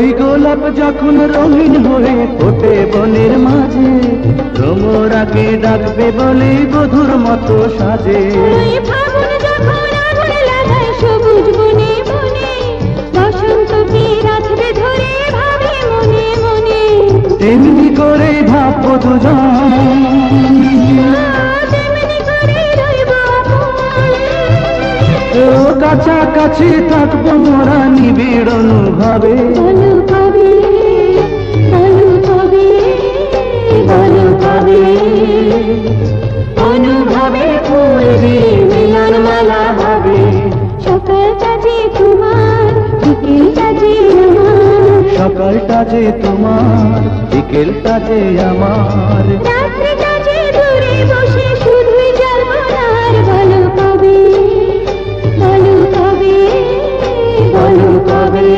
ওই গোলাপ যখন রঙিন হয়ে ফোটে বনের মাঝে, ভ্রমরাকে ডাকবে বলে বধুর মতো সাজে। ওই ফাগুন যখন আগুন লাগায় সবুজ বনে বনে, বসন্তকে রাখবে ধরে ভাবে মনে মনে। তেমনি করে ভাববো দুজন, তেমনি করে রইব আপন। ও কাছাকাছি থাকবো মোরা নিবিড় অনুভাবে। বলো কবে, বলো কবে, বলো কবে, অনুভবে ফুলবে মিলন মালা হবে। সকালটা যে তোমার, বিকেলটা যে আমার, সকালটা যে তোমার, বিকেলটা যে আমার। রাত্রিটা যে দূরে বসে শুধুই জল্পনার। বলো কবে, বলো কবে, বলো কবে।